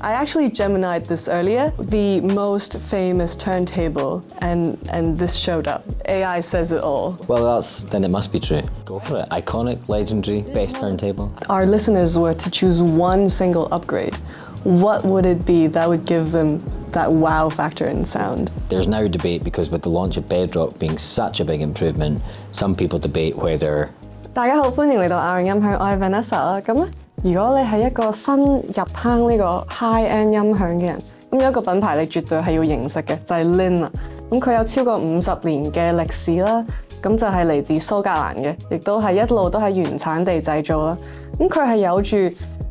I actually Gemini'd this earlier, the most famous turntable, and this showed up. AI says it all. Well, then it must be true. Go for it. Iconic, legendary, best turntable. Our listeners were to choose one single upgrade. What would it be that would give them that wow factor in sound? There's now debate because with the launch of Bedrok being such a big improvement, some people debate whether... 大家好，歡迎嚟到雅詠音響，我係 Vanessa 啦。咁咧，如果你係一個新入坑呢個 high-end 音響嘅人，咁有一個品牌你絕對係要認識嘅，就係 Linn 啦。咁佢有超過50年嘅歷史啦，咁就係嚟自蘇格蘭嘅，亦都係一路都係原產地製造啦。咁佢係有住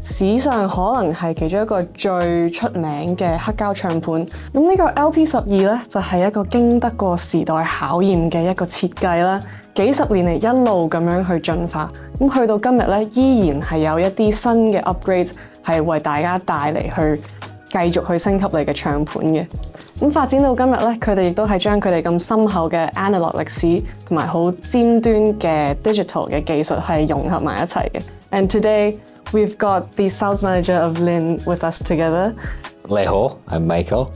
史上可能係其中一個最出名嘅黑膠唱盤。咁呢個 LP12咧就係一個經得過時代考驗嘅一個設計啦。幾十年嚟一路咁樣去進化，咁去到今日咧，依然係有一啲新嘅 upgrades 係為大家帶嚟去繼續去升級你嘅唱盤嘅。咁發展到今日咧，佢哋亦都係將佢哋咁深厚嘅 analog 歷史同埋好尖端嘅 digital 嘅技術係融合埋一齊嘅。And today we've got the sales manager of Linn with us together. 你好, I'm Michael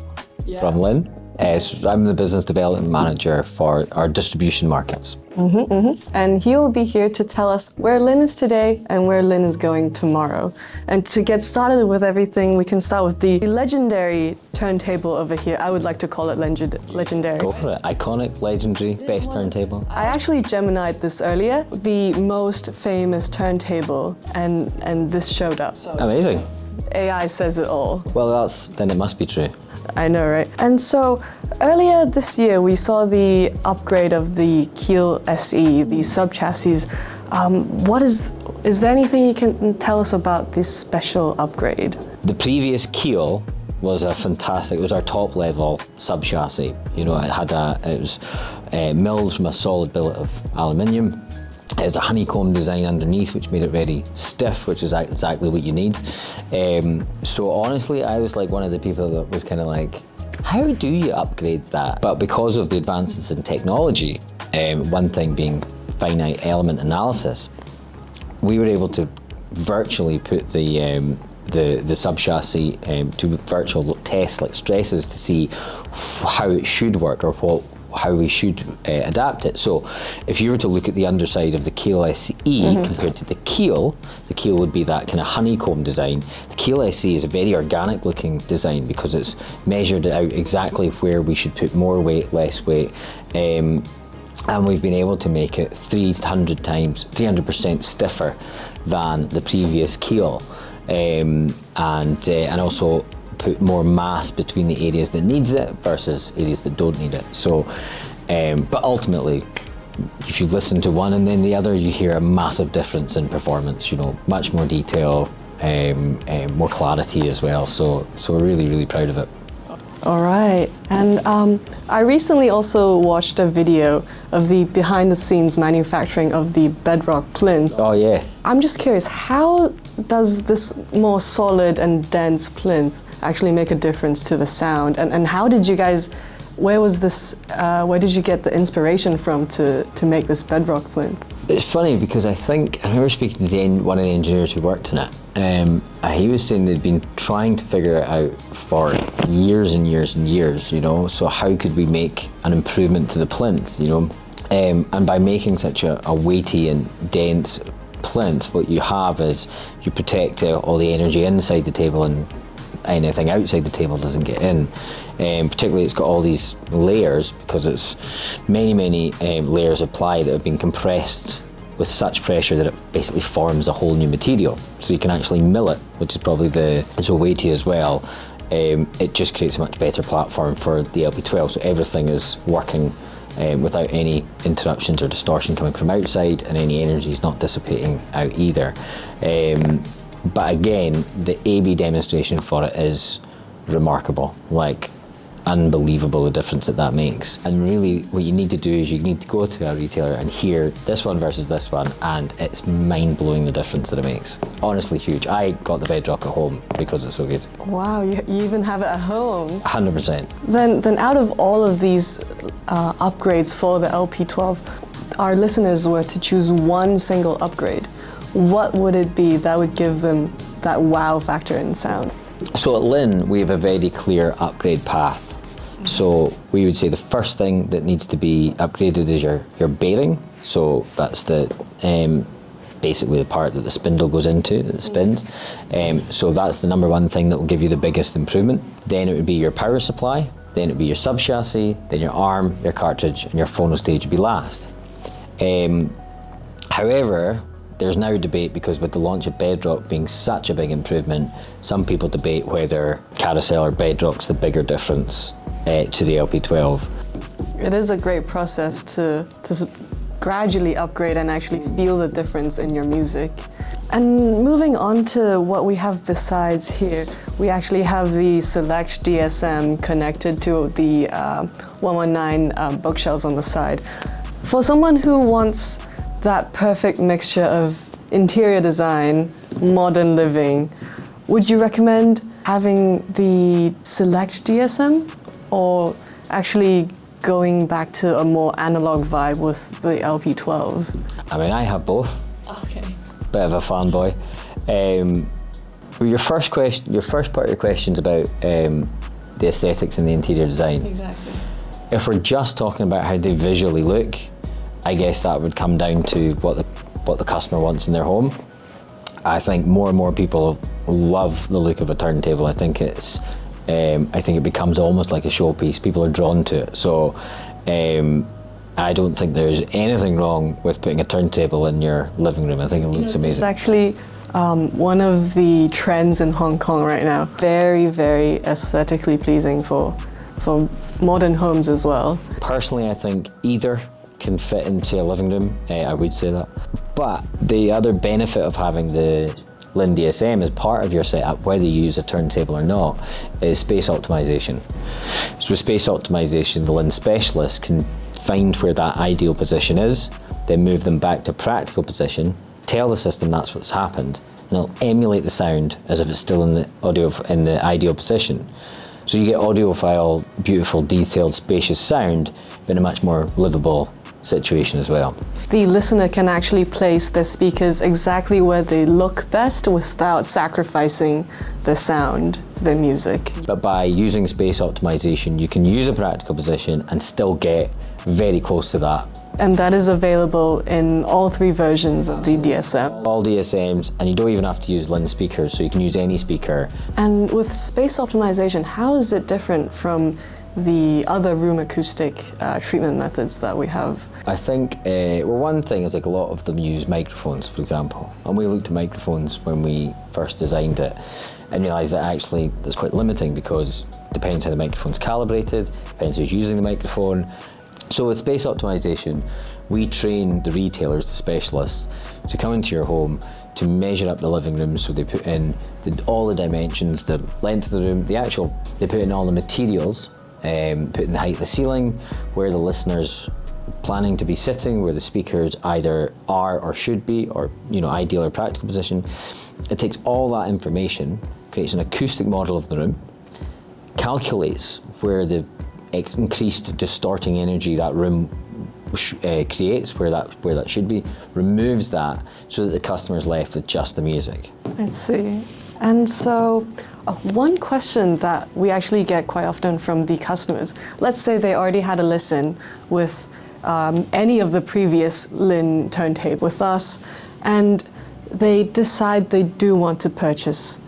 from Linn. I'm the business development manager for our distribution markets. And he will be here to tell us where Linn is today and where Linn is going tomorrow. And to get started with everything, we can start with the legendary turntable over here. I would like to call it legendary. Go for it. Iconic, legendary, best turntable. I actually Gemini'd this earlier, the most famous turntable, and this showed up. Amazing. AI says it all. Well, then it must be true. I know, right? And so earlier this year, we saw the upgrade of the Keel SE, the sub-chassis. Is there anything you can tell us about this special upgrade? The previous Keel was it was our top level sub-chassis. You know, it was milled from a solid billet of aluminium. It has a honeycomb design underneath, which made it very stiff, which is exactly what you need. So honestly, I was like one of the people that was kind of like, how do you upgrade that? But because of the advances in technology, one thing being finite element analysis, we were able to virtually put the sub-chassis to virtual tests like stresses to see how it should work or how we should adapt it. So if you were to look at the underside of the Keel SE compared to the Keel would be that kind of honeycomb design. The Keel SE is a very organic looking design because it's measured out exactly where we should put more weight, less weight, and we've been able to make it 300% stiffer than the previous Keel, and also put more mass between the areas that needs it versus areas that don't need it. So, but ultimately, if you listen to one and then the other, you hear a massive difference in performance. You know, much more detail, more clarity as well. So we're really, really proud of it. All right, and I recently also watched a video of the behind-the-scenes manufacturing of the Bedrok plinth. Oh yeah. I'm just curious, how does this more solid and dense plinth actually make a difference to the sound? And how did you guys, where did you get the inspiration from to make this Bedrok plinth? It's funny because I remember speaking to one of the engineers who worked in it. He was saying they'd been trying to figure it out for years and years and years, you know, so how could we make an improvement to the plinth, you know? And by making such a weighty and dense plinth, what you have is you protect all the energy inside the table and anything outside the table doesn't get in. Particularly it's got all these layers because it's many layers of ply that have been compressed with such pressure that it basically forms a whole new material. So you can actually mill it, which is probably it's so weighty as well. It just creates a much better platform for the LP12, so everything is working without any interruptions or distortion coming from outside, and any energy is not dissipating out either. But again, the A/B demonstration for it is remarkable. Like, unbelievable the difference that makes. And really what you need to do is you need to go to a retailer and hear this one versus this one, and it's mind-blowing the difference that it makes. Honestly huge. I got the Bedrok at home because it's so good. Wow, you even have it at home? 100%. Then out of all of these upgrades for the LP12, our listeners were to choose one single upgrade. What would it be that would give them that wow factor in sound? So at Linn, we have a very clear upgrade path. So we would say the first thing that needs to be upgraded is your bearing. So that's the basically the part that the spindle goes into, that spins. So that's the number one thing that will give you the biggest improvement. Then it would be your power supply, then it would be your sub-chassis, then your arm, your cartridge, and your phono stage would be last. However, there's now debate because with the launch of Bedrok being such a big improvement, some people debate whether carousel or Bedrock's the bigger difference to the LP12. It is a great process to gradually upgrade and actually feel the difference in your music. And moving on to what we have besides here, we actually have the Select DSM connected to the 119 bookshelves on the side. For someone who wants that perfect mixture of interior design, modern living, would you recommend having the Select DSM or actually going back to a more analog vibe with the LP12? I mean, I have both. Okay. Bit of a fanboy. Your first part of your question's about the aesthetics and the interior design. Exactly. If we're just talking about how they visually look, I guess that would come down to what the customer wants in their home. I think more and more people love the look of a turntable. I think it becomes almost like a showpiece. People are drawn to it. So I don't think there's anything wrong with putting a turntable in your living room. I think it looks amazing. It's actually one of the trends in Hong Kong right now. Very, very aesthetically pleasing for modern homes as well. Personally, I think either can fit into a living room. I would say that. But the other benefit of having the Linn DSM as part of your setup, whether you use a turntable or not, is space optimization. So with space optimization, the Linn specialist can find where that ideal position is, then move them back to practical position, tell the system that's what's happened, and it'll emulate the sound as if it's still in the ideal position. So you get audiophile, beautiful, detailed, spacious sound, but in a much more livable situation as well. The listener can actually place their speakers exactly where they look best without sacrificing the sound, the music. But by using space optimization, you can use a practical position and still get very close to that. And that is available in all three versions of the DSM. All DSMs, and you don't even have to use Linn speakers, so you can use any speaker. And with space optimization, how is it different from the other room acoustic treatment methods that we have? I think, one thing is like a lot of them use microphones, for example. And we looked at microphones when we first designed it and realised that actually that's quite limiting because it depends how the microphone's calibrated, depends who's using the microphone. So with space optimization, we train the retailers, the specialists, to come into your home to measure up the living room. So they put in all the dimensions, the length of the room, they put in all the materials, put in the height of the ceiling, where the listener's planning to be sitting, where the speakers either are or should be, or ideal or practical position. It takes all that information, creates an acoustic model of the room, calculates where the increased distorting energy that room creates, where that should be, removes that so that the customer's left with just the music. I see. And so one question that we actually get quite often from the customers, let's say they already had a listen with any of the previous Linn turntable with us, and they decide they do want to purchase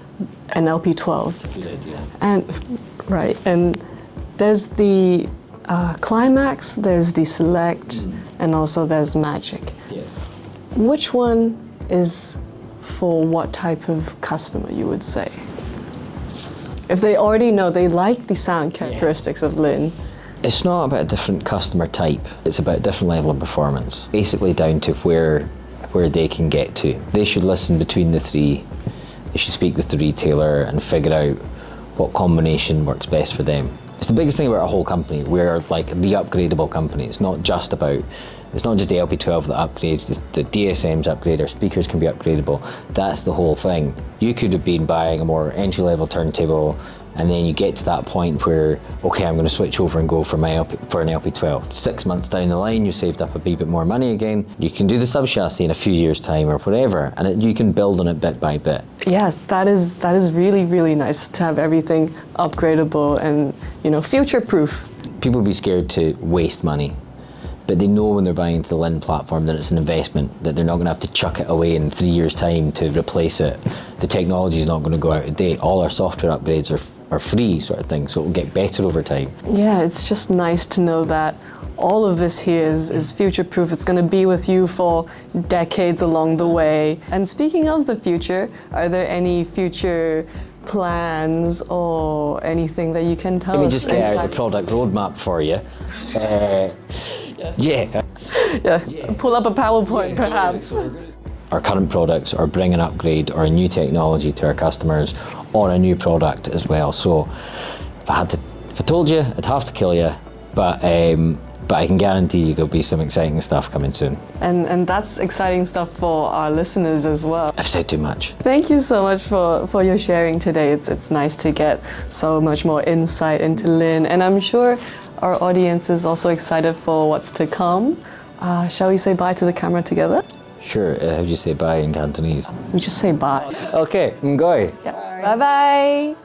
an LP12. Good idea. And there's the Klimax, there's the Select, and also there's Magic. Yeah. Which one is for what type of customer, you would say? If they already know they like the sound characteristics of Linn. It's not about a different customer type, it's about a different level of performance. Basically down to where they can get to. They should listen between the three, they should speak with the retailer and figure out what combination works best for them. It's the biggest thing about our whole company. We're like the upgradable company. It's not just the LP12 that upgrades, the DSMs upgrade, our speakers can be upgradable. That's the whole thing. You could have been buying a more entry-level turntable And then you get to that point where, okay, I'm going to switch over and go for an LP12. 6 months down the line, you've saved up a wee bit more money again. You can do the sub chassis in a few years' time or whatever, and you can build on it bit by bit. Yes, that is really, really nice to have everything upgradable and, future-proof. People be scared to waste money, but they know when they're buying into the Linn platform that it's an investment, that they're not going to have to chuck it away in 3 years' time to replace it. The technology is not going to go out of date. All our software upgrades are free, sort of thing, so it will get better over time. Yeah, it's just nice to know that all of this here is future-proof. It's going to be with you for decades along the way. And speaking of the future, are there any future plans or anything that you can tell us? Let me just get out the product roadmap for you. Yeah. Pull up a PowerPoint, perhaps. Our current products are bring an upgrade or a new technology to our customers or a new product as well. So if I told you, I'd have to kill you, but I can guarantee you there'll be some exciting stuff coming soon. And that's exciting stuff for our listeners as well. I've said too much. Thank you so much for your sharing today. It's nice to get so much more insight into Linn, and I'm sure our audience is also excited for what's to come. Shall we say bye to the camera together? Sure, how do you say bye in Cantonese? We just say bye. Okay, ngoy. Yeah. Bye-bye.